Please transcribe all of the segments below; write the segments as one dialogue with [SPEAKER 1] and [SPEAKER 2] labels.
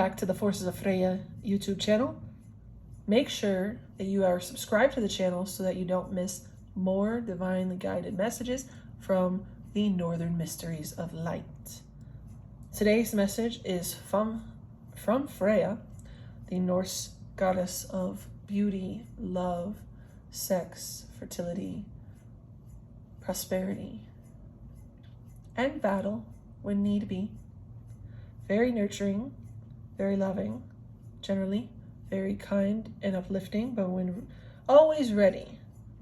[SPEAKER 1] back to the Forces of Freyja YouTube channel. Make sure that you are subscribed to the channel so that you don't miss more divinely guided messages from the Northern Mysteries of Light. Today's message is from Freyja, the Norse goddess of beauty, love, sex, fertility, prosperity, and battle when need be. Very nurturing, very loving, generally very kind and uplifting, but when always ready,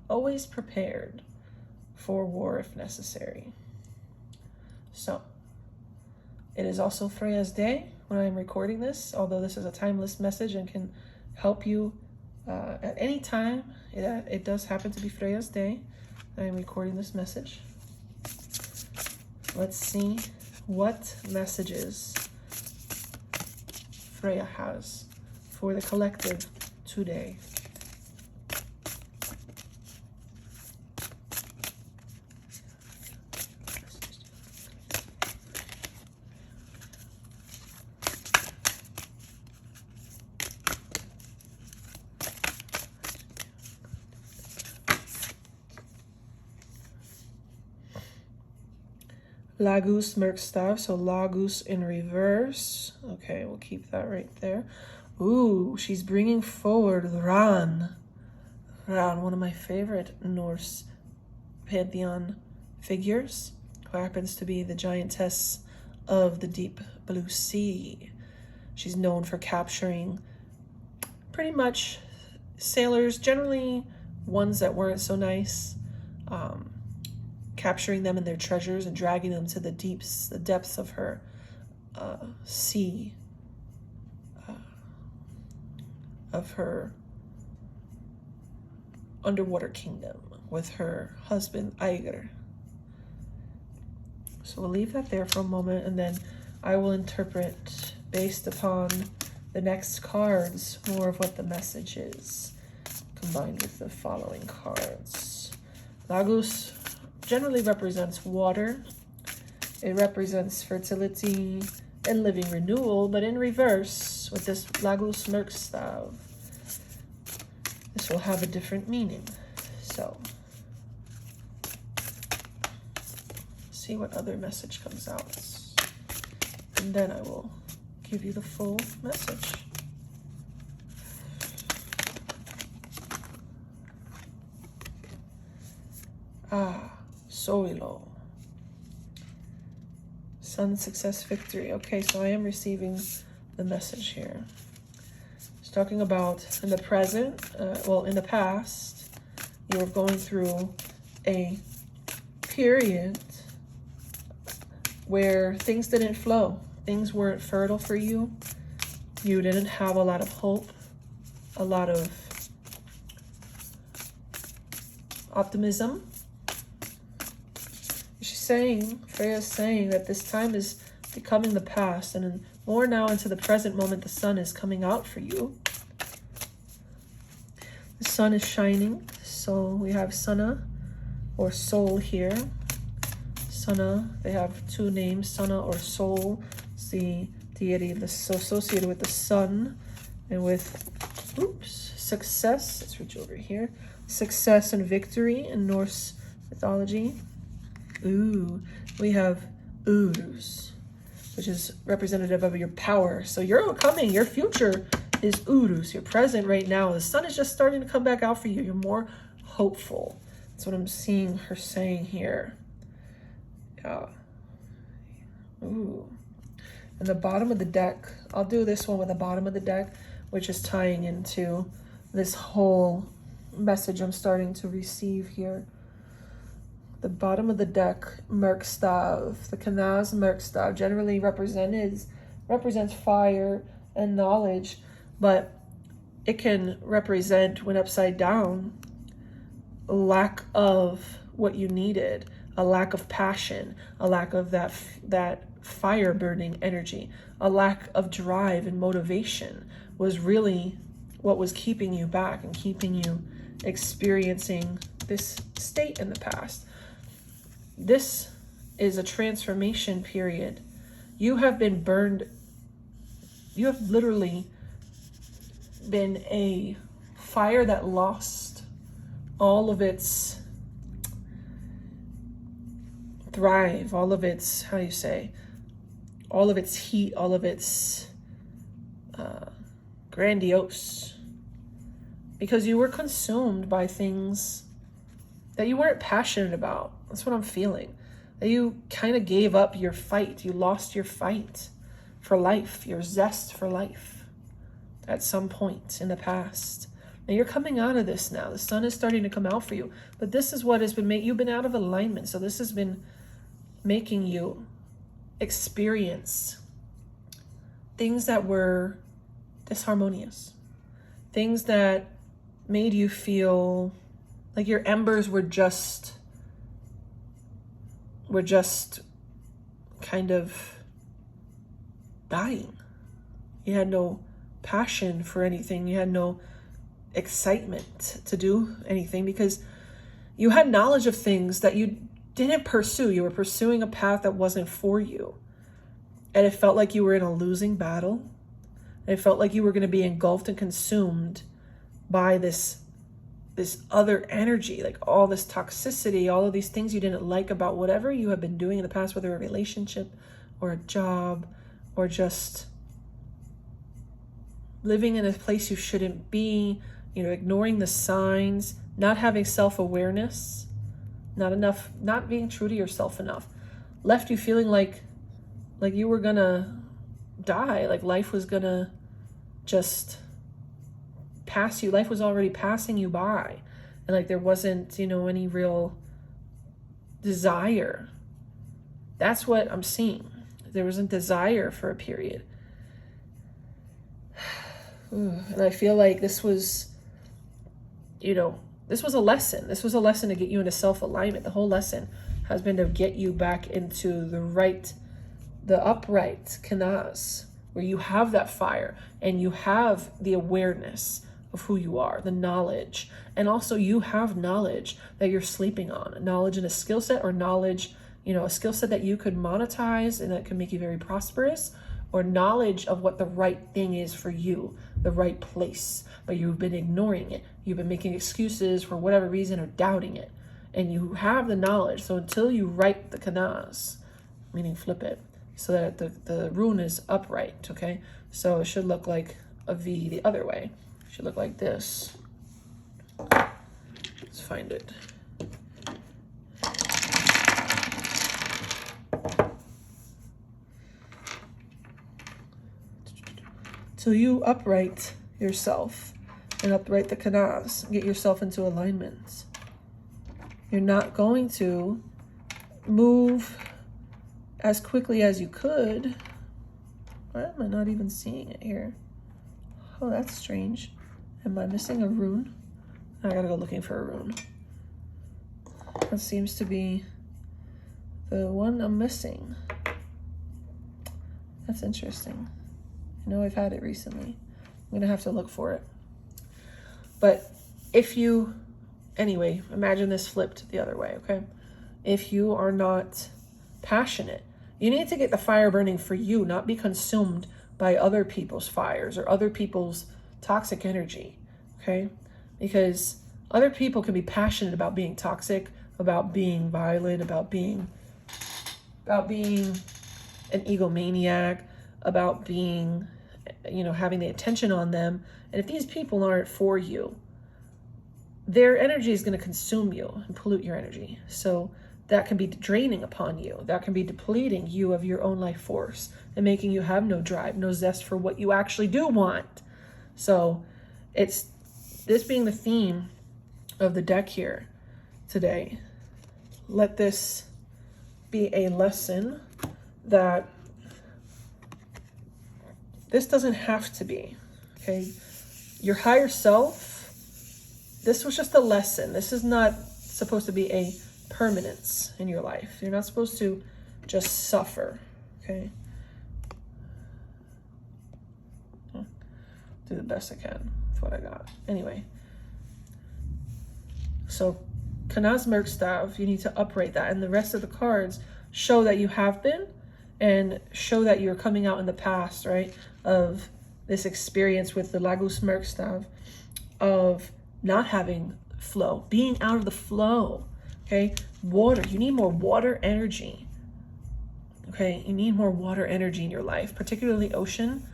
[SPEAKER 1] always prepared for war if necessary. So, it is also Freyja's day when I'm recording this, although this is a timeless message and can help you at any time. It does happen to be Freyja's day. I am recording this message. Let's see what messages Freyja has for the collective today. Lagus Merkstav, so Lagus in reverse. Okay, we'll keep that right there. Ooh, she's bringing forward Ran. Ran, one of my favorite Norse pantheon figures, who happens to be the giantess of the deep blue sea. She's known for capturing pretty much sailors, generally ones that weren't so nice, capturing them and their treasures and dragging them to the depths of her sea, of her underwater kingdom with her husband Ægir. So we'll leave that there for a moment, and then I will interpret based upon the next cards more of what the message is, combined with the following cards. Lagus generally represents water. It represents fertility and living renewal, but in reverse with this Lagus Merkstav, this will have a different meaning. So, see what other message comes out, and then I will give you the full message. Soilo. Sun, success, victory. Okay, so I am receiving the message here. It's talking about in the present, in the past, you were going through a period where things didn't flow. Things weren't fertile for you. You didn't have a lot of hope, a lot of optimism. Freyja is saying that this time is becoming the past, and more now into the present moment, the sun is coming out for you. The sun is shining, so we have Sunna or soul here. Sunna, they have two names, Sunna or soul. It's the deity associated with the sun and with, success. Let's reach over here. Success and victory in Norse mythology. Ooh, we have Urus, which is representative of your power. So you're coming, your future is Urus. Your present right now, the sun is just starting to come back out for you. You're more hopeful. That's what I'm seeing her saying here. Yeah. Ooh. And the bottom of the deck, I'll do this one with the bottom of the deck, which is tying into this whole message I'm starting to receive here. The bottom of the deck, Merkstav, the Kanaz Merkstav, generally represents fire and knowledge, but it can represent, when upside down, a lack of what you needed, a lack of passion, a lack of that fire burning energy, a lack of drive and motivation was really what was keeping you back and keeping you experiencing this state in the past. This is a transformation period. You have been burned You have literally been a fire that lost all of its thrive, all of its, how do you say, all of its heat, all of its grandiose, because you were consumed by things that you weren't passionate about. That's what I'm feeling. That you kind of gave up your fight. You lost your fight for life, your zest for life at some point in the past. And you're coming out of this now. The sun is starting to come out for you. But this is what has been you've been out of alignment. So this has been making you experience things that were disharmonious. Things that made you feel like your embers were just kind of dying. You had no passion for anything. You had no excitement to do anything because you had knowledge of things that you didn't pursue. You were pursuing a path that wasn't for you. And it felt like you were in a losing battle. And it felt like you were going to be engulfed and consumed by this other energy, like all this toxicity, all of these things you didn't like about whatever you have been doing in the past, whether a relationship or a job or just living in a place you shouldn't be, ignoring the signs, not having self-awareness, not being true to yourself enough, left you feeling like you were gonna die, like life was gonna just pass you. Life was already passing you by, and like there wasn't, any real desire. That's what I'm seeing. There wasn't desire for a period. And I feel like this was, this was a lesson. This was a lesson to get you into self-alignment. The whole lesson has been to get you back into the upright kanaz, where you have that fire and you have the awareness of who you are, the knowledge. And also you have knowledge that you're sleeping on, knowledge and a skill set, or knowledge, a skill set that you could monetize and that could make you very prosperous, or knowledge of what the right thing is for you, the right place, but you've been ignoring it. You've been making excuses for whatever reason or doubting it. And you have the knowledge. So until you write the kanaz, meaning flip it, so that the rune is upright, okay? So it should look like a V the other way. It should look like this. Let's find it. So you upright yourself and upright the kanaz, get yourself into alignment. You're not going to move as quickly as you could. Why am I not even seeing it here? Oh, that's strange. Am I missing a rune? I gotta go looking for a rune. That seems to be the one I'm missing. That's interesting. I know I've had it recently. I'm gonna have to look for it. But anyway, imagine this flipped the other way, okay? If you are not passionate, you need to get the fire burning for you, not be consumed by other people's fires or other people's toxic energy, okay? Because other people can be passionate about being toxic, about being violent, about being an egomaniac, about being, having the attention on them. And if these people aren't for you, their energy is going to consume you and pollute your energy. So that can be draining upon you. That can be depleting you of your own life force and making you have no drive, no zest for what you actually do want. So it's this being the theme of the deck here today. Let this be a lesson that this doesn't have to be, okay? Your higher self, this was just a lesson. This is not supposed to be a permanence in your life. You're not supposed to just suffer, okay? Do the best I can with what I got. Anyway, so Kanaz Merkstav, you need to upright that, and the rest of the cards show that you have been, and show that you're coming out in the past, right? Of this experience with the Lagus Merkstav, of not having flow, being out of the flow, okay? Water, you need more water energy, okay? You need more water energy in your life, particularly ocean,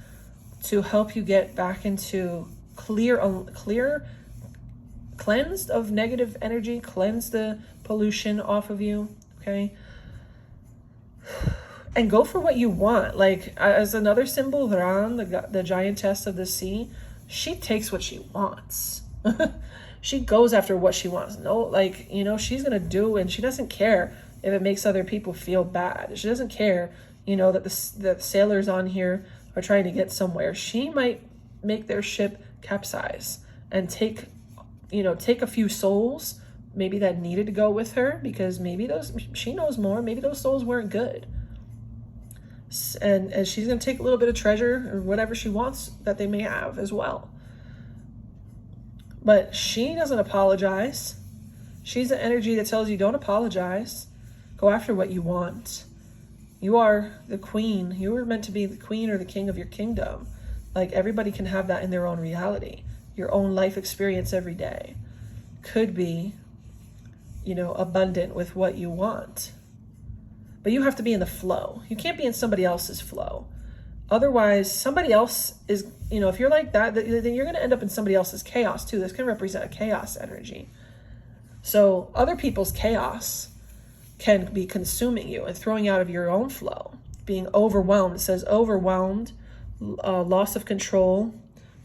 [SPEAKER 1] to help you get back into clear, cleansed of negative energy, cleanse the pollution off of you, okay? And go for what you want. Like, as another symbol, Ran, the giantess of the sea, she takes what she wants. She goes after what she wants. No, like, you know, she's going to do, and she doesn't care if it makes other people feel bad. She doesn't care, you know, that the sailors on here are trying to get somewhere. She might make their ship capsize and take a few souls maybe that needed to go with her, because maybe she knows more, maybe those souls weren't good. And she's going to take a little bit of treasure or whatever she wants that they may have as well. But she doesn't apologize. She's the energy that tells you don't apologize. Go after what you want. You are the queen. You were meant to be the queen or the king of your kingdom. Like, everybody can have that in their own reality. Your own life experience every day could be, you know, abundant with what you want. But you have to be in the flow. You can't be in somebody else's flow. Otherwise, somebody else is, you know, if you're like that, then you're going to end up in somebody else's chaos too. This can represent a chaos energy. So other people's chaos can be consuming you and throwing you out of your own flow. Being overwhelmed. It says overwhelmed, loss of control,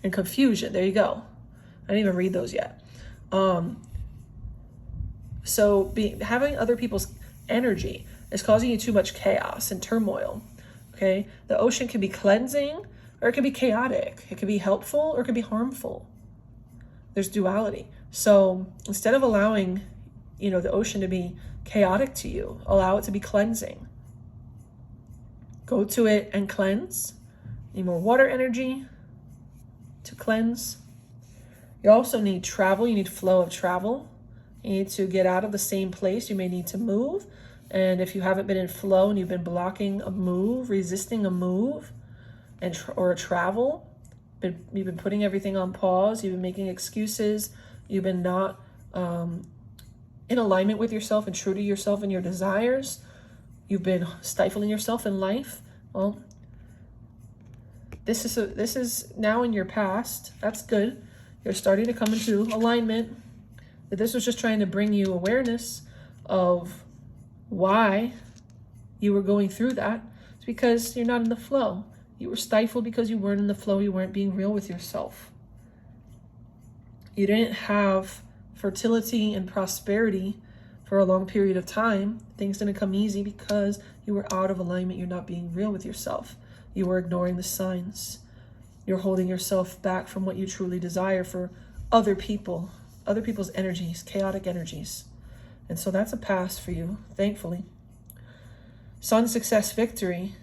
[SPEAKER 1] and confusion. There you go. I didn't even read those yet. So having other people's energy is causing you too much chaos and turmoil, okay? The ocean can be cleansing, or it can be chaotic. It can be helpful, or it can be harmful. There's duality. So instead of allowing, you know, the ocean to be chaotic to you, allow it to be cleansing. Go to it and cleanse. Need more water energy to cleanse. You also need travel. You need flow of travel. You need to get out of the same place. You may need to move. And if you haven't been in flow and you've been blocking a move, resisting a move or a travel, you've been putting everything on pause, you've been making excuses, you've been not in alignment with yourself and true to yourself and your desires, you've been stifling yourself in life, well, this is now in your past. That's good. You're starting to come into alignment. But this was just trying to bring you awareness of why you were going through that. It's because you're not in the flow. You were stifled because you weren't in the flow. You weren't being real with yourself. You didn't have fertility and prosperity for a long period of time. Things didn't come easy because you were out of alignment. You're not being real with yourself. You were ignoring the signs. You're holding yourself back from what you truly desire for other people, other people's energies, chaotic energies. And so that's a pass for you, thankfully. Sun, success, victory.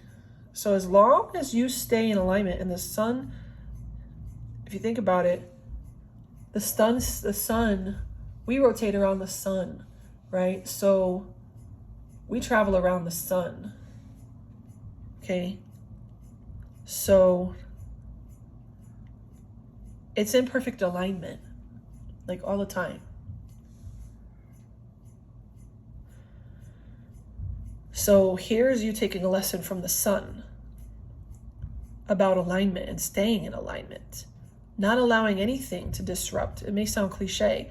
[SPEAKER 1] So as long as you stay in alignment, and the sun, if you think about it, the sun, we rotate around the sun, right? So we travel around the sun, okay? So it's in perfect alignment, like all the time. So here's you taking a lesson from the sun about alignment and staying in alignment, not allowing anything to disrupt. It may sound cliche,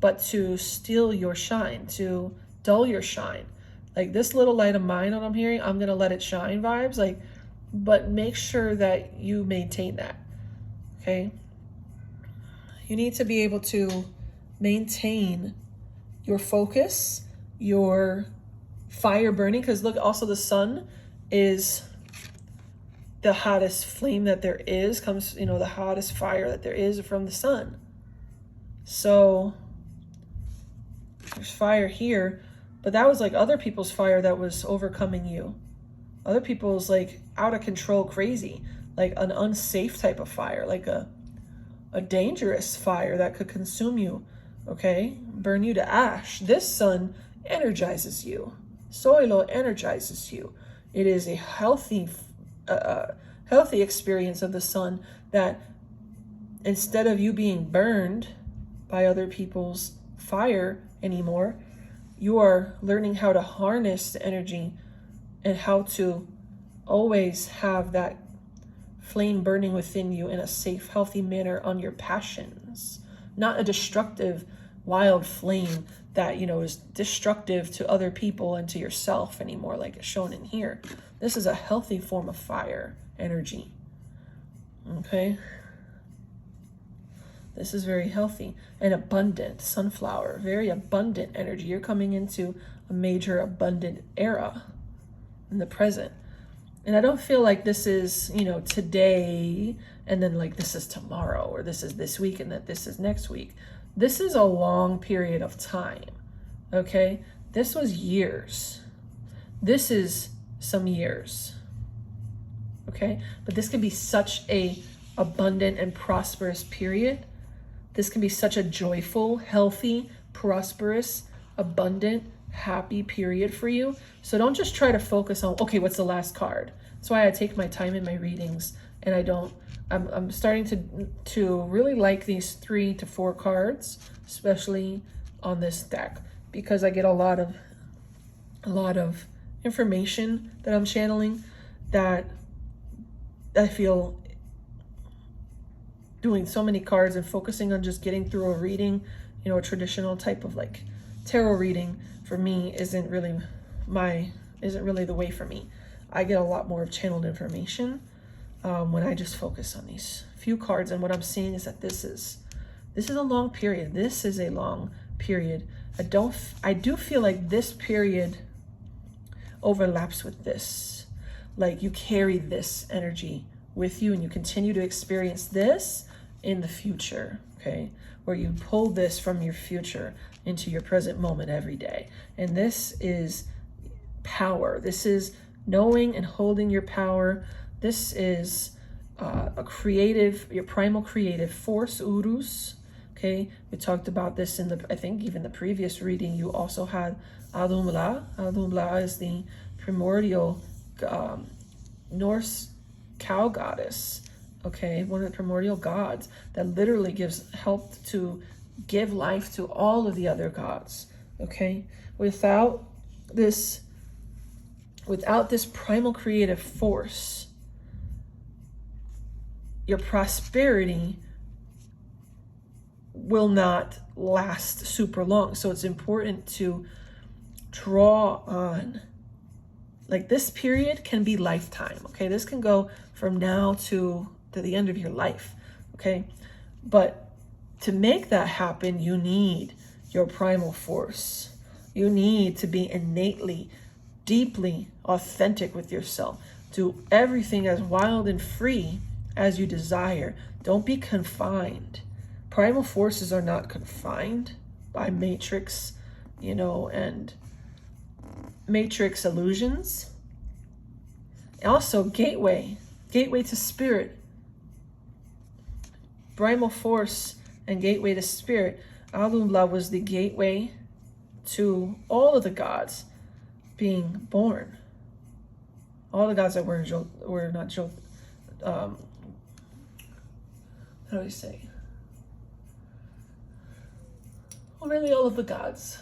[SPEAKER 1] but to steal your shine, to dull your shine. Like this little light of mine that I'm hearing, I'm going to let it shine vibes. Like, but make sure that you maintain that. Okay. You need to be able to maintain your focus, your fire burning, because look, also the sun is the hottest flame that there is, comes, you know, the hottest fire that there is from the sun. So there's fire here, but that was like other people's fire that was overcoming you. Other people's like out of control, crazy, like an unsafe type of fire, like a dangerous fire that could consume you, okay? Burn you to ash. This sun energizes you. Soilo energizes you. It is a healthy experience of the sun, that instead of you being burned by other people's fire anymore, you are learning how to harness the energy and how to always have that flame burning within you in a safe, healthy manner on your passions, not a destructive, wild flame that, is destructive to other people and to yourself anymore, like it's shown in here. This is a healthy form of fire energy. Okay? This is very healthy and abundant. Sunflower, very abundant energy. You're coming into a major abundant era in the present. And I don't feel like this is, today, and then like this is tomorrow, or this is this week, and that this is next week. This is a long period of time, okay? This was years. This is some years, okay? But this can be such a abundant and prosperous period. This can be such a joyful, healthy, prosperous, abundant, happy period for you. So don't just try to focus on, okay, what's the last card? That's why I take my time in my readings, and I'm starting to really like these 3 to 4 cards, especially on this deck, because I get a lot of information that I'm channeling that I feel doing so many cards and focusing on just getting through a reading, a traditional type of like tarot reading for me isn't really the way for me. I get a lot more of channeled information when I just focus on these few cards. And what I'm seeing is that this is a long period. This is a long period. I do feel like this period overlaps with this. Like you carry this energy with you and you continue to experience this in the future, okay? Where you pull this from your future into your present moment every day. And this is power. This is knowing and holding your power. This is your primal creative force, Urus. Okay, we talked about this in I think even the previous reading. You also had Adumla. Adumla is the primordial Norse cow goddess. Okay, one of the primordial gods that literally helped to give life to all of the other gods. Okay, without this primal creative force, your prosperity will not last super long. So it's important to draw on, like this period can be lifetime. Okay, this can go from now to the end of your life. Okay, but to make that happen, you need your primal force. You need to be innately, deeply authentic with yourself. Do everything as wild and free as you desire. Don't be confined. Primal forces are not confined by matrix, and matrix illusions. Also, gateway to spirit. Primal force and gateway to spirit. Alumla was the gateway to all of the gods being born. All the gods that were not how do we say? Well, really all of the gods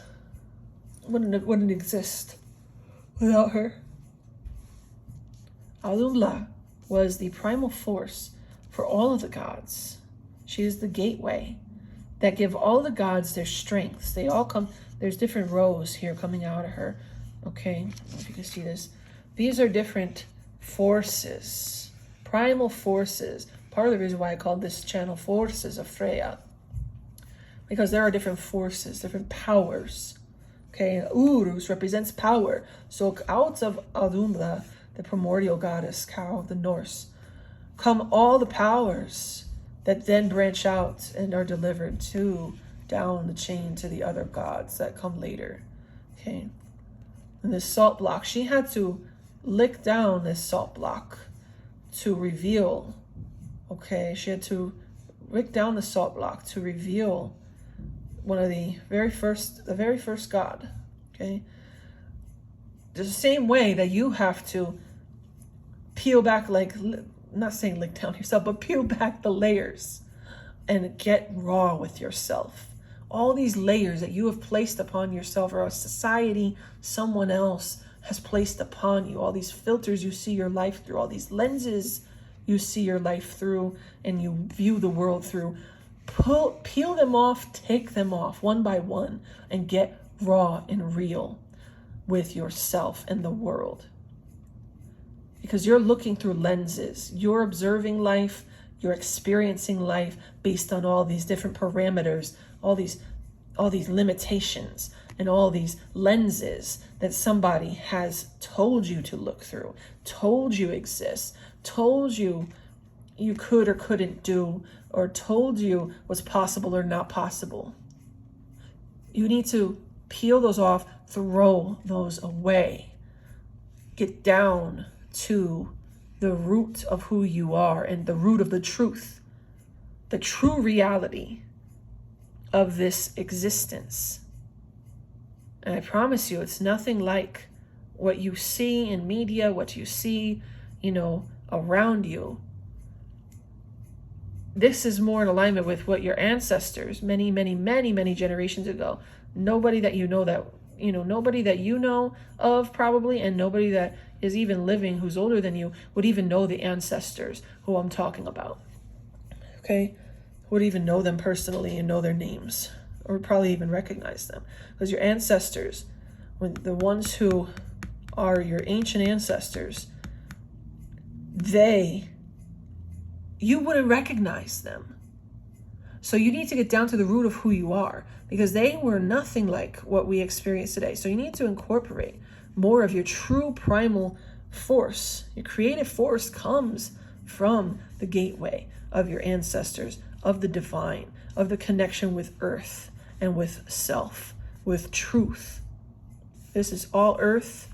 [SPEAKER 1] wouldn't exist without her. Alumla was the primal force for all of the gods. She is the gateway that give all the gods their strengths. They all come, there's different rows here coming out of her. Okay, I don't know if you can see this. These are different forces, primal forces. Part of the reason why I called this channel Forces of Freyja, because there are different forces, different powers. Okay, Urus represents power. So out of Adumla, the primordial goddess, cow of the Norse, come all the powers that then branch out and are delivered down the chain to the other gods that come later. Okay, and this salt block, she had to lick down this salt block to reveal. Okay, she had to lick down the salt block to reveal one of the very first god. Okay, the same way that you have to peel back, like, not saying lick down yourself, but peel back the layers and get raw with yourself. All these layers that you have placed upon yourself, or a society, someone else has placed upon you, all these filters you see your life through, all these lenses you see your life through and you view the world through, peel them off, take them off one by one, and get raw and real with yourself and the world. Because you're looking through lenses, you're observing life, you're experiencing life based on all these different parameters, all these limitations, and all these lenses that somebody has told you to look through, told you exist, told you you could or couldn't do, or told you was possible or not possible. You need to peel those off, throw those away, get down to the root of who you are and the root of the truth, the true reality of this existence. And I promise you, it's nothing like what you see in media, what you see, around you. This is more in alignment with what your ancestors, many, many, many, many generations ago, nobody that you know of probably, and nobody that is even living who's older than you would even know the ancestors who I'm talking about. Okay? Would even know them personally and know their names, or probably even recognize them. Because your ancestors, when the ones who are your ancient ancestors, you wouldn't recognize them. So you need to get down to the root of who you are, because they were nothing like what we experience today. So you need to incorporate more of your true primal force. Your creative force comes from the gateway of your ancestors, of the divine, of the connection with earth and with self, with truth. This is all earth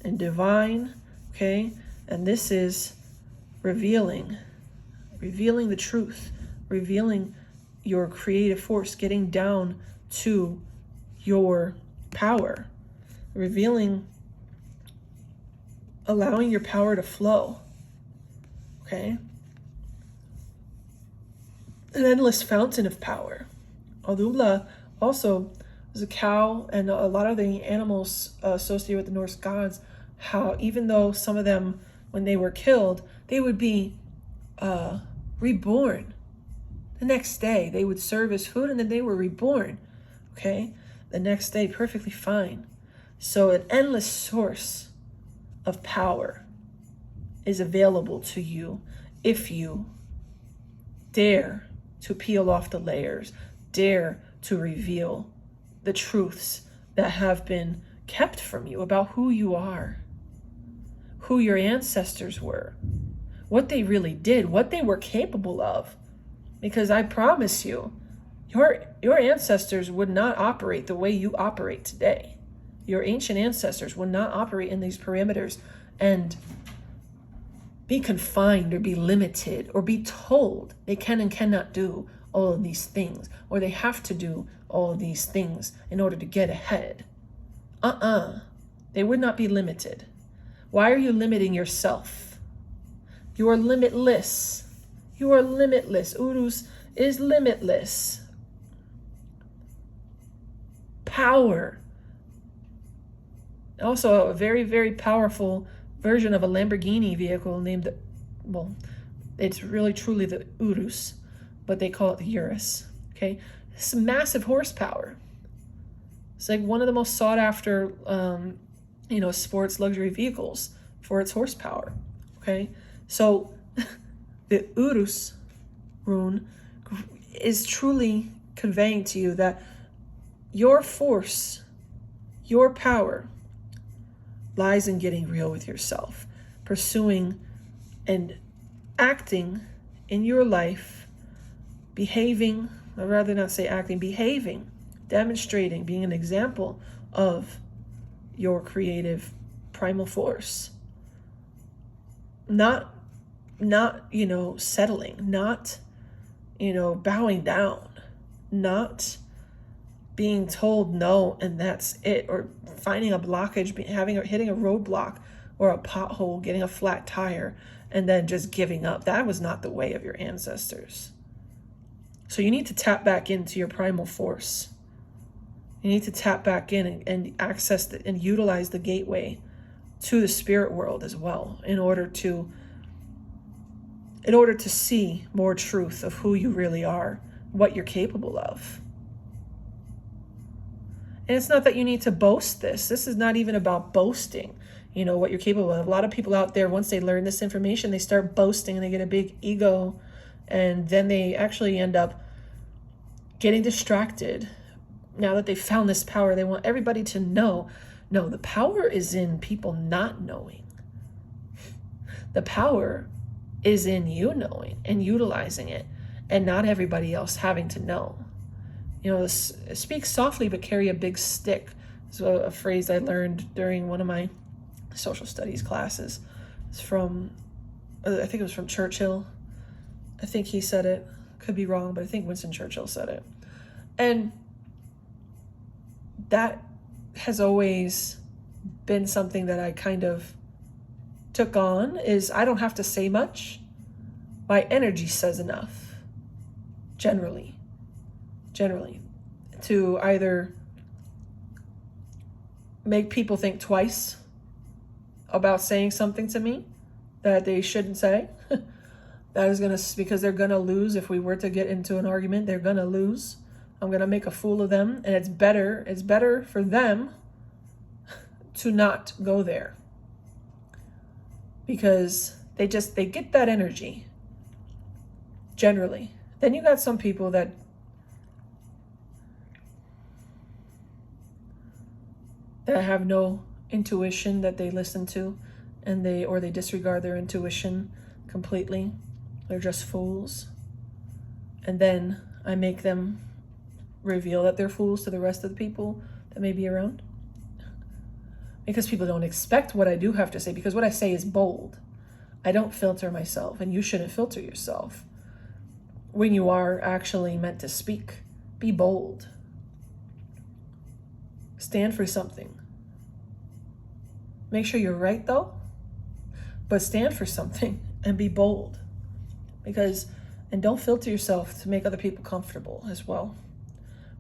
[SPEAKER 1] and divine, okay? And this is revealing the truth, revealing your creative force, getting down to your power, allowing your power to flow, okay? An endless fountain of power. Aldubla also is a cow, and a lot of the animals associated with the Norse gods, how even though some of them, when they were killed, they would be reborn. The next day, they would serve as food, and then they were reborn, okay? The next day, perfectly fine. So an endless source of power is available to you if you dare to peel off the layers, dare to reveal the truths that have been kept from you about who you are, who your ancestors were, what they really did, what they were capable of. Because I promise you, your ancestors would not operate the way you operate today. Your ancient ancestors would not operate in these parameters and be confined or be limited or be told they can and cannot do all of these things, or they have to do all of these things in order to get ahead. They would not be limited. Why are you limiting yourself? You are limitless. You are limitless. Urus is limitless. Power. Also a very, very powerful version of a Lamborghini vehicle named, it's really truly the Urus, but they call it the Urus, okay? It's massive horsepower. It's like one of the most sought after, sports luxury vehicles for its horsepower, okay? So the Urus rune is truly conveying to you that your force, your power lies in getting real with yourself, pursuing and acting in your life, behaving, I'd rather not say acting, behaving, demonstrating, being an example of your creative primal force. Not settling, not, bowing down, not being told no and that's it, or finding a blockage, hitting a roadblock or a pothole, getting a flat tire, and then just giving up. That was not the way of your ancestors. So you need to tap back into your primal force. You need to tap back in and access and utilize the gateway to the spirit world as well, in order to see more truth of who you really are, what you're capable of. And it's not that you need to boast this. This is not even about boasting, what you're capable of. A lot of people out there, once they learn this information, they start boasting and they get a big ego, and then they actually end up getting distracted. Now that they've found this power, they want everybody to know. No, the power is in people not knowing. The power is in you knowing and utilizing it, and not everybody else having to know. Speak softly but carry a big stick. It's a phrase I learned during one of my social studies classes. It's from, I think it was from Churchill. I think he said it. Could be wrong, but I think Winston Churchill said it. And that has always been something that I kind of took on, is I don't have to say much. My energy says enough, generally, to either make people think twice about saying something to me that they shouldn't say. That is because they're gonna lose. If we were to get into an argument, they're gonna lose. I'm gonna make a fool of them, and it's better for them to not go there, because they get that energy generally. Then you got some people that have no intuition that they listen to, and they disregard their intuition completely. They're just fools. And then I make them reveal that they're fools to the rest of the people that may be around, because people don't expect what I do have to say, because what I say is bold. I don't filter myself, and you shouldn't filter yourself when you are actually meant to speak. Be bold. Stand for something. Make sure you're right though, but stand for something and be bold. And don't filter yourself to make other people comfortable as well,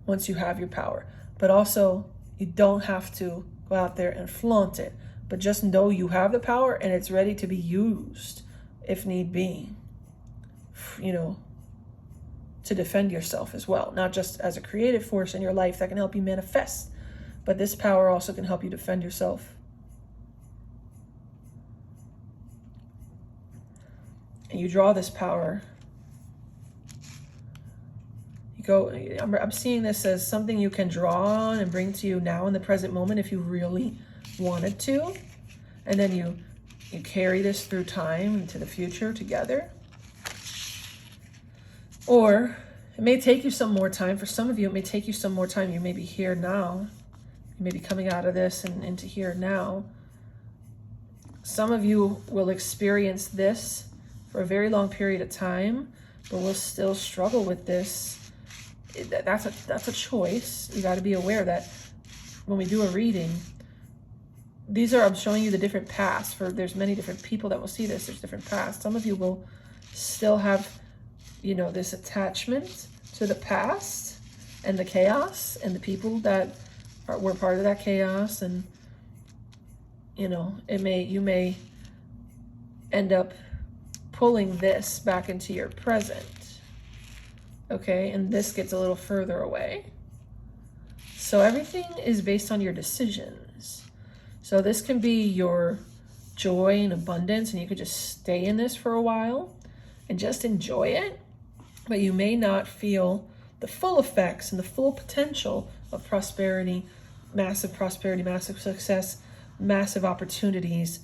[SPEAKER 1] once you have your power. But also, you don't have to go out there and flaunt it, but just know you have the power and it's ready to be used if need be, to defend yourself as well. Not just as a creative force in your life that can help you manifest, but this power also can help you defend yourself. And you draw this power. I'm seeing this as something you can draw on and bring to you now in the present moment if you really wanted to. And then you carry this through time into the future together. Or it may take you some more time. For some of you, it may take you some more time. You may be here now. You may be coming out of this and into here now. Some of you will experience this for a very long period of time, but will still struggle with this. That's a choice. You got to be aware that when we do a reading, I'm showing you the different paths. There's many different people that will see this. There's different paths. Some of you will still have, this attachment to the past and the chaos and the people that were part of that chaos, and you may end up pulling this back into your present. Okay, and this gets a little further away. So everything is based on your decisions. So this can be your joy and abundance, and you could just stay in this for a while and just enjoy it. But you may not feel the full effects and the full potential of prosperity, massive success, massive opportunities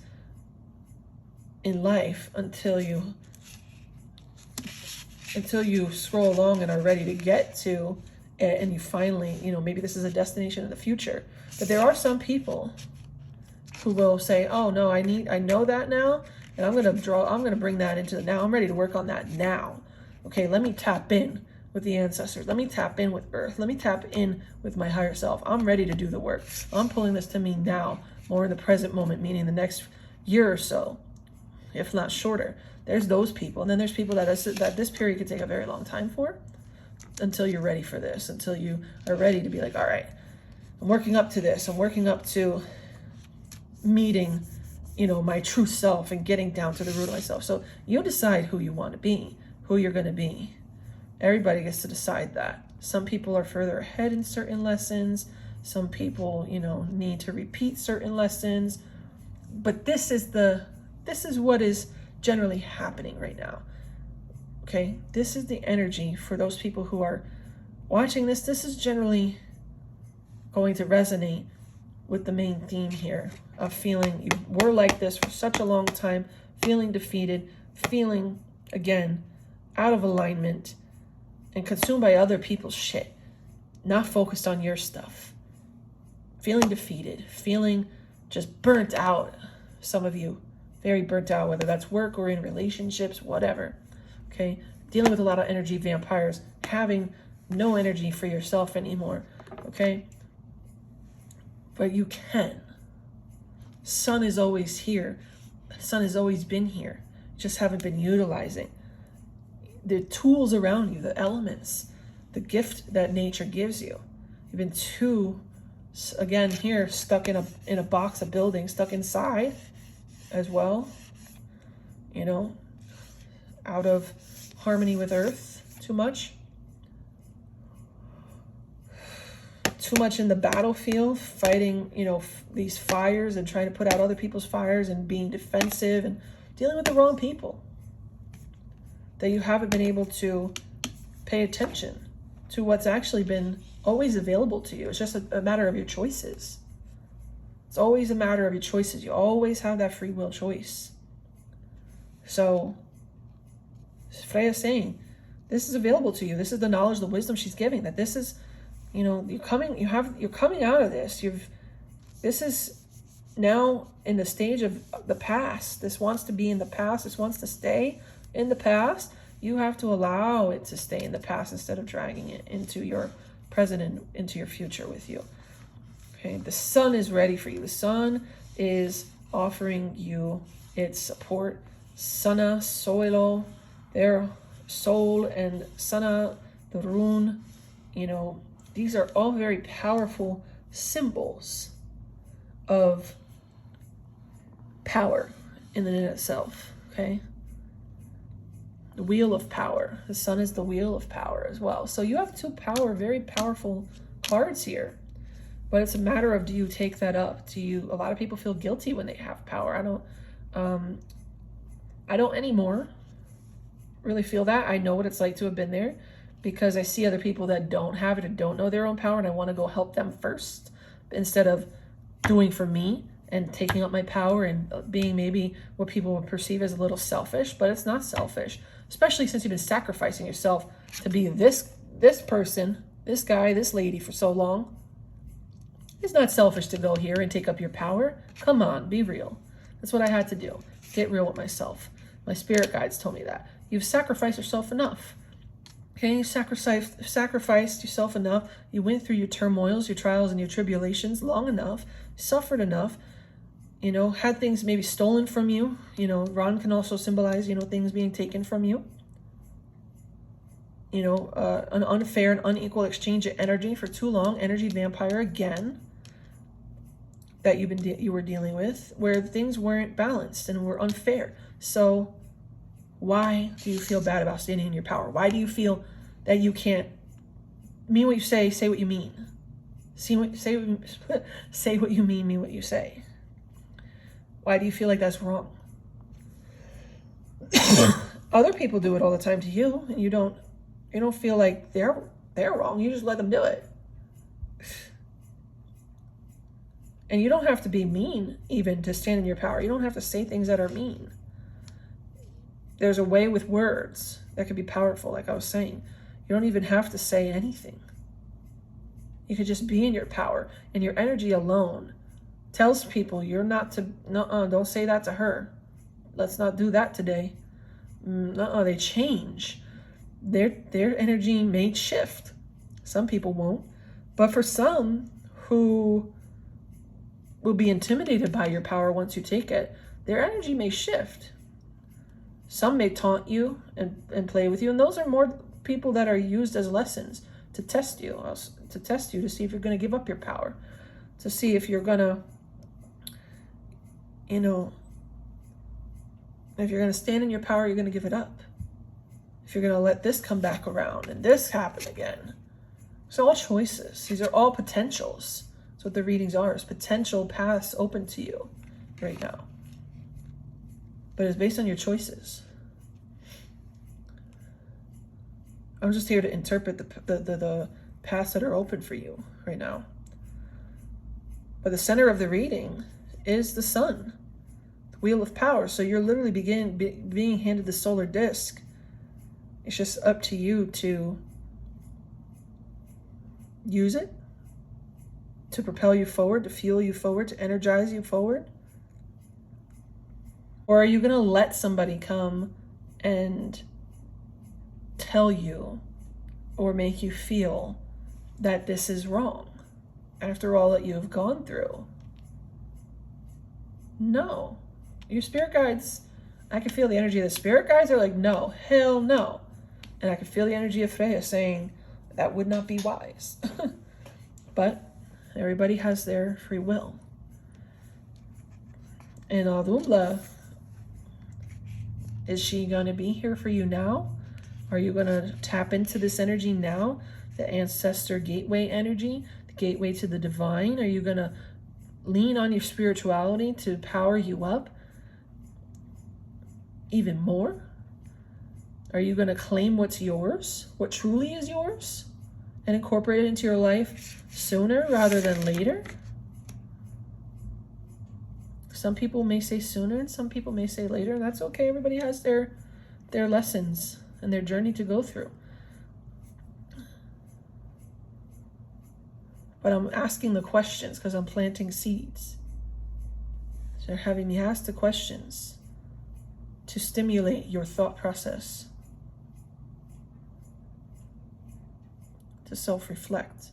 [SPEAKER 1] in life until you scroll along and are ready to get to it, and you finally, maybe this is a destination in the future. But there are some people who will say, oh no, I know that now, and I'm going to bring that into the now. I'm ready to work on that now. Okay, let me tap in. with the ancestors. Let me tap in with earth. Let me tap in with my higher self. I'm ready to do the work. I'm pulling this to me now, more in the present moment, meaning the next year or so, if not shorter. There's those people. And then there's people that this period could take a very long time for, until you're ready for this, until you are ready to be like, all right, I'm working up to this. I'm working up to meeting, my true self and getting down to the root of myself. So you decide who you want to be, who you're going to be. Everybody gets to decide that. Some people are further ahead in certain lessons. Some people, need to repeat certain lessons. But this is what is generally happening right now. Okay? This is the energy for those people who are watching this. This is generally going to resonate with the main theme here of feeling you were like this for such a long time, feeling defeated, feeling, again, out of alignment, and consumed by other people's shit, not focused on your stuff, feeling defeated, feeling just burnt out. Some of you very burnt out, whether that's work or in relationships, whatever. Okay, dealing with a lot of energy vampires, having no energy for yourself anymore. Okay, but you can. Sun is always here. Sun has always been here. Just haven't been utilizing the tools around you, the elements, the gift that nature gives you. You've been too, again, here, stuck in a box, a building, stuck inside as well, out of harmony with earth too much in the battlefield, fighting, these fires and trying to put out other people's fires and being defensive and dealing with the wrong people, that you haven't been able to pay attention to what's actually been always available to you. It's just a matter of your choices. It's always a matter of your choices. You always have that free will choice. So Freyja is saying, this is available to you. This is the knowledge, the wisdom she's giving, that this is, you're coming out of this. This is now in the stage of the past. This wants to be in the past. This wants to stay in the past. You have to allow it to stay in the past instead of dragging it into your present and into your future with you. Okay, the sun is ready for you. The sun is offering you its support. Sana, Soilo, their soul, and Sana, the rune, these are all very powerful symbols of power in and in itself, okay? The wheel of power. The sun is the wheel of power as well. So you have two very powerful cards here. But it's a matter of, do you take that up? A lot of people feel guilty when they have power. I don't anymore really feel that. I know what it's like to have been there, because I see other people that don't have it and don't know their own power, and I want to go help them first instead of doing for me and taking up my power and being maybe what people would perceive as a little selfish. But it's not selfish, especially since you've been sacrificing yourself to be this person, this guy, this lady for so long. It's not selfish to go here and take up your power. Come on, be real. That's what I had to do. Get real with myself. My spirit guides told me that. You've sacrificed yourself enough. Okay, you sacrificed yourself enough. You went through your turmoils, your trials, and your tribulations long enough. Suffered enough. Had things maybe stolen from you. Ron can also symbolize, things being taken from you. An unfair and unequal exchange of energy for too long. Energy vampire again. That you were dealing with, where things weren't balanced and were unfair. So why do you feel bad about standing in your power? Why do you feel that you can't mean what you say what you mean? Say what you mean what you say. Why do you feel like that's wrong? Other people do it all the time to you, and you don't feel like they're wrong. You just let them do it. And you don't have to be mean even to stand in your power. You don't have to say things that are mean. There's a way with words that can be powerful, like I was saying. You don't even have to say anything. You could just be in your power, and your energy alone tells people you're not to, don't say that to her. Let's not do that today. They change. their energy may shift. Some people won't, but for some who will be intimidated by your power once you take it, their energy may shift. Some may taunt you and play with you, and those are more people that are used as lessons to test you, to see if you're going to give up your power, to see if you're going to, if you're going to stand in your power, you're going to give it up. If you're going to let this come back around and this happen again. It's all choices. These are all potentials. That's what the readings are, is potential paths open to you right now. But it's based on your choices. I'm just here to interpret the paths that are open for you right now. But the center of the reading is the sun, the wheel of power. So you're literally being handed the solar disc. It's just up to you to use it, to propel you forward, to fuel you forward, to energize you forward. Or are you going to let somebody come and tell you or make you feel that this is wrong after all that you have gone through? No. Your spirit guides, I can feel the energy of the spirit guides are like, no, hell no. And I can feel the energy of Freyja saying, that would not be wise. But everybody has their free will. And Adumbla, is she going to be here for you now? Are you going to tap into this energy now? The ancestor gateway energy, the gateway to the divine? Are you going to lean on your spirituality to power you up even more? Are you going to claim what's yours, what truly is yours, and incorporate it into your life sooner rather than later? Some people may say sooner and some people may say later, and that's okay. Everybody has their lessons and their journey to go through. But I'm asking the questions because I'm planting seeds. So they're having me ask the questions to stimulate your thought process, to self-reflect,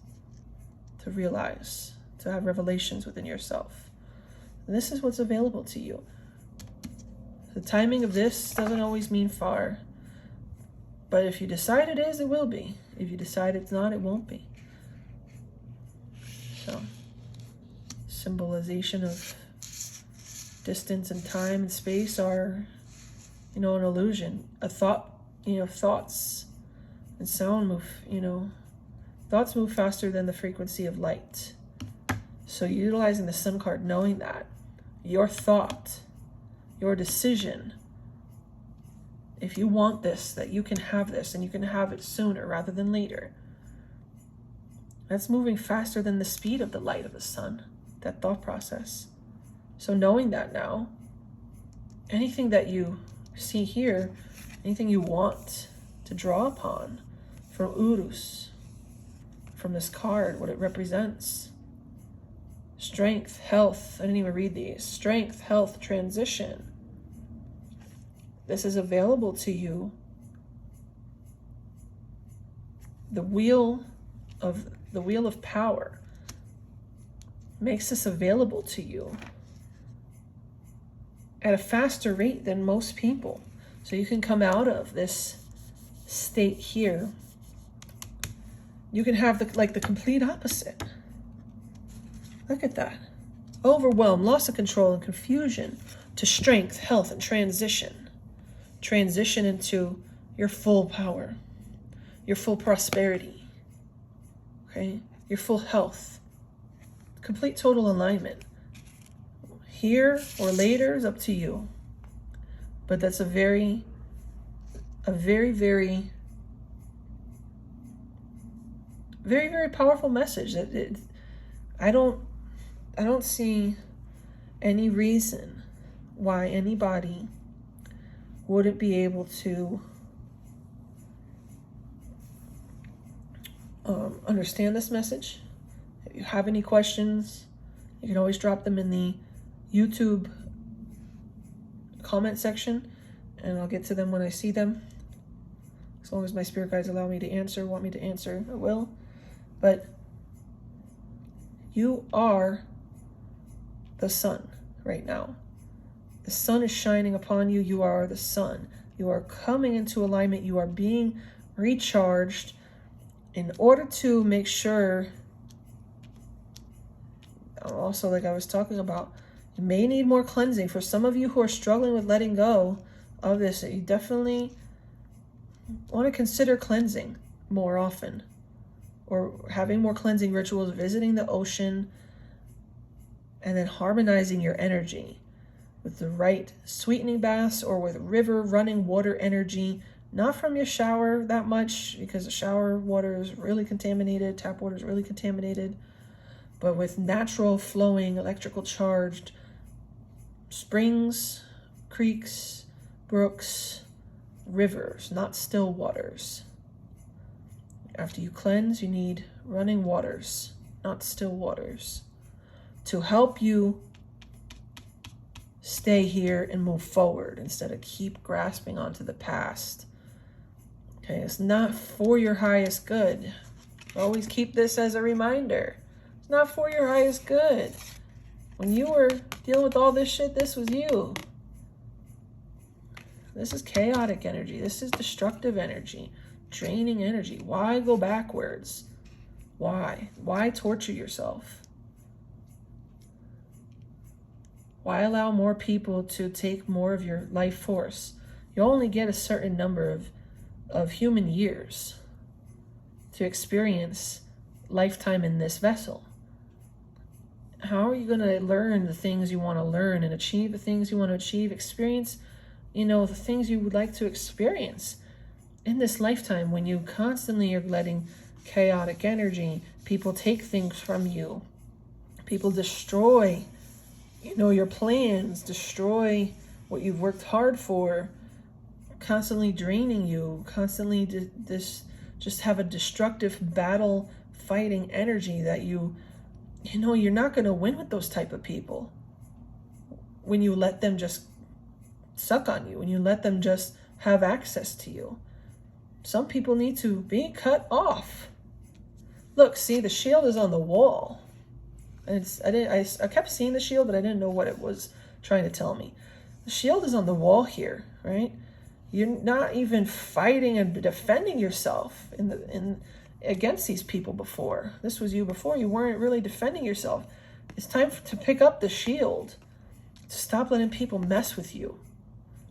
[SPEAKER 1] to realize, to have revelations within yourself. And this is what's available to you. The timing of this doesn't always mean far. But if you decide it is, it will be. If you decide it's not, it won't be. So, symbolization of distance and time and space are, an illusion. A thought, thoughts and sound move, thoughts move faster than the frequency of light. So utilizing the sun card, knowing that your thought, your decision, if you want this, that you can have this and you can have it sooner rather than later, that's moving faster than the speed of the light of the sun, that thought process. So knowing that now, anything that you see here, anything you want to draw upon from Urus, from this card, what it represents, strength, health, I didn't even read these, strength, health, transition. This is available to you. The wheel of power makes this available to you at a faster rate than most people. So you can come out of this state here. You can have the complete opposite. Look at that. Overwhelm, loss of control, and confusion to strength, health, and transition. Transition into your full power, your full prosperity, okay? Your full health. Complete total alignment. Here or later is up to you. But that's a very, very, very powerful message. I don't see any reason why anybody wouldn't be able to understand this message. If you have any questions, you can always drop them in the YouTube comment section and I'll get to them when I see them. As long as my spirit guides allow me to answer, want me to answer, I will. But you are the sun right now. The sun is shining upon you. You are the sun. You are coming into alignment. You are being recharged in order to make sure, also like I was talking about, you may need more cleansing. For some of you who are struggling with letting go of this, you definitely want to consider cleansing more often, or having more cleansing rituals, visiting the ocean, and then harmonizing your energy with the right sweetening baths or with river running water energy, not from your shower that much, because the shower water is really contaminated, tap water is really contaminated, but with natural flowing electrical charged springs, creeks, brooks, rivers, not still waters. After you cleanse, you need running waters, not still waters, to help you stay here and move forward instead of keep grasping onto the past. Okay, it's not for your highest good. Always keep this as a reminder. It's not for your highest good. When you were dealing with all this shit, this was you. This is chaotic energy. This is destructive energy, draining energy. Why go backwards? Why? Why torture yourself? Why allow more people to take more of your life force? You only get a certain number of human years to experience lifetime in this vessel. How are you going to learn the things you want to learn and achieve the things you want to achieve, experience, the things you would like to experience in this lifetime when you constantly are letting chaotic energy, people take things from you, people destroy your plans, destroy what you've worked hard for, constantly draining you, constantly just have a destructive battle fighting energy that you're not going to win with those type of people when you let them just suck on you, when you let them just have access to you. Some people need to be cut off. Look, see, the shield is on the wall. I kept seeing the shield, but I didn't know what it was trying to tell me. The shield is on the wall here, right? You're not even fighting and defending yourself against these people before. This was you before. You weren't really defending yourself. It's time to pick up the shield, to stop letting people mess with you,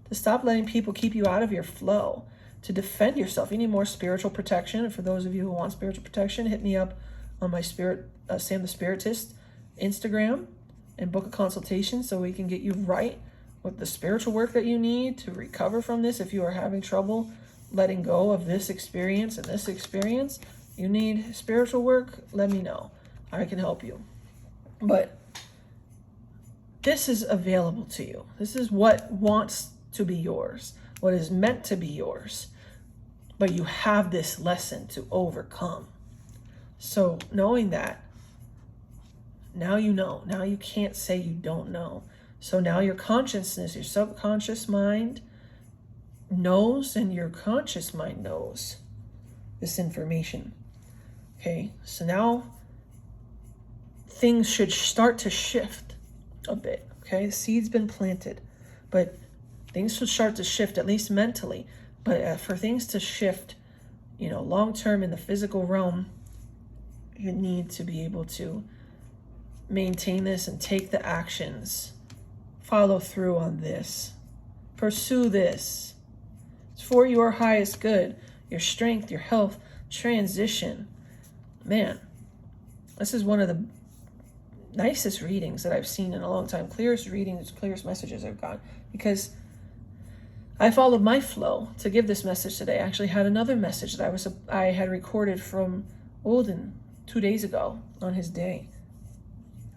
[SPEAKER 1] to stop letting people keep you out of your flow, to defend yourself. You need more spiritual protection. And for those of you who want spiritual protection, hit me up on my Sam the Spiritist Instagram and book a consultation so we can get you right with the spiritual work that you need to recover from this. If you are having trouble letting go of this experience and this experience, you need spiritual work, let me know. I can help you. But this is available to you. This is what wants to be yours, what is meant to be yours. But you have this lesson to overcome. So knowing that, now you know. Now you can't say you don't know. So now your consciousness, your subconscious mind knows, and your conscious mind knows this information. Okay, so now things should start to shift a bit. Okay, the seed's been planted, but things should start to shift, at least mentally. But for things to shift, long term in the physical realm, you need to be able to maintain this and take the actions, follow through on this, pursue this. It's for your highest good, your strength, your health, transition. Man, this is one of the nicest readings that I've seen in a long time. Clearest readings, clearest messages I've got, because I followed my flow to give this message today. I actually had another message that I had recorded from Odin 2 days ago on his day.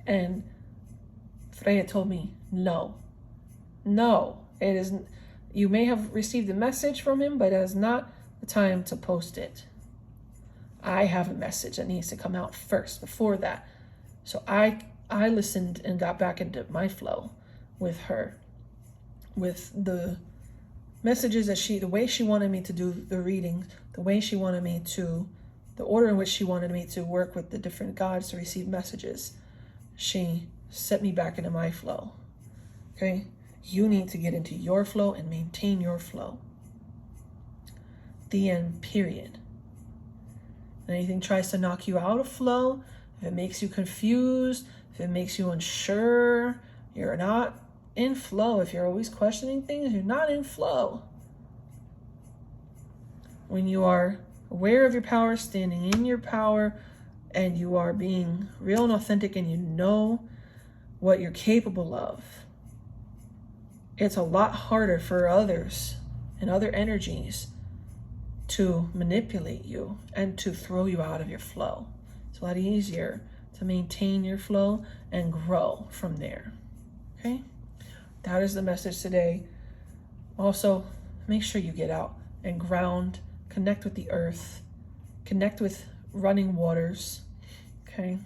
[SPEAKER 1] And Freyja told me, no, it isn't. You may have received a message from him, but it is not the time to post it. I have a message that needs to come out first before that. So I listened and got back into my flow with her, with the messages that the way she wanted me to do the readings, the way she wanted me to, the order in which she wanted me to work with the different gods to receive messages, she set me back into my flow. Okay? You need to get into your flow and maintain your flow. The end, period. Anything tries to knock you out of flow, if it makes you confused, if it makes you unsure, you're not in flow. If you're always questioning things, you're not in flow. When you are aware of your power, standing in your power, and you are being real and authentic, and you know what you're capable of, it's a lot harder for others and other energies to manipulate you and to throw you out of your flow. It's a lot easier to maintain your flow and grow from there. Okay? That is the message today. Also, make sure you get out and ground, connect with the earth, connect with running waters. Okay?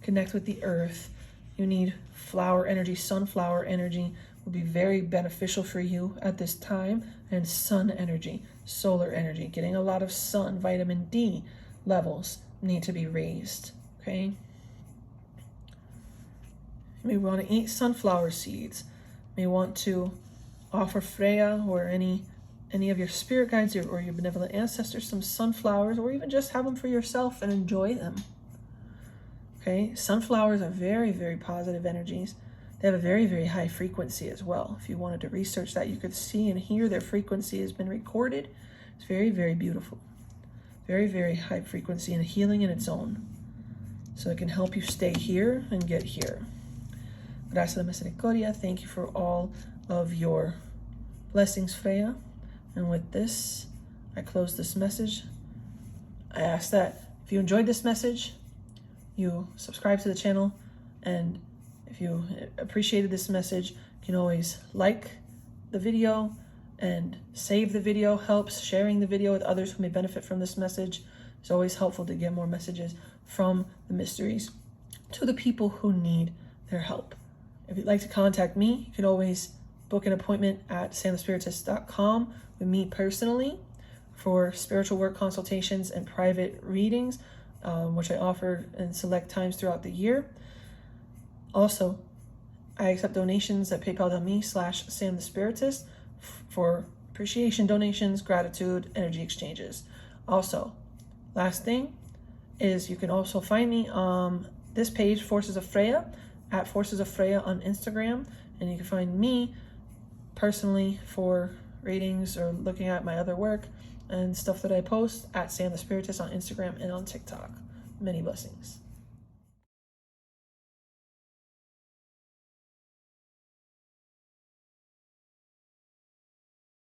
[SPEAKER 1] Connect with the earth. You need flower energy, sunflower energy will be very beneficial for you at this time, and sun energy, solar energy, getting a lot of sun, vitamin D levels need to be raised. Okay? You may want to eat sunflower seeds. You may want to offer Freyja or any of your spirit guides or your benevolent ancestors some sunflowers, or even just have them for yourself and enjoy them. Okay? Sunflowers are very, very positive energies. They have a very, very high frequency as well. If you wanted to research that, you could see and hear their frequency has been recorded. It's very, very beautiful. Very, very high frequency and healing in its own. So it can help you stay here and get here. Gracias a la misericordia. Thank you for all of your blessings, Freyja. And with this, I close this message. I ask that if you enjoyed this message, you subscribe to the channel, and if you appreciated this message, you can always like the video and save the video. Helps sharing the video with others who may benefit from this message. It's always helpful to get more messages from the mysteries to the people who need their help. If you'd like to contact me, you can always book an appointment at samthespiritist.com with me personally for spiritual work consultations and private readings, which I offer in select times throughout the year. Also, I accept donations at paypal.me/samthespiritist for appreciation donations, gratitude, energy exchanges. Also, last thing is you can also find me on this page, Forces of Freyja, at Forces of Freyja on Instagram, and you can find me personally for readings or looking at my other work and stuff that I post at Sam the Spiritist on Instagram and on TikTok. Many blessings.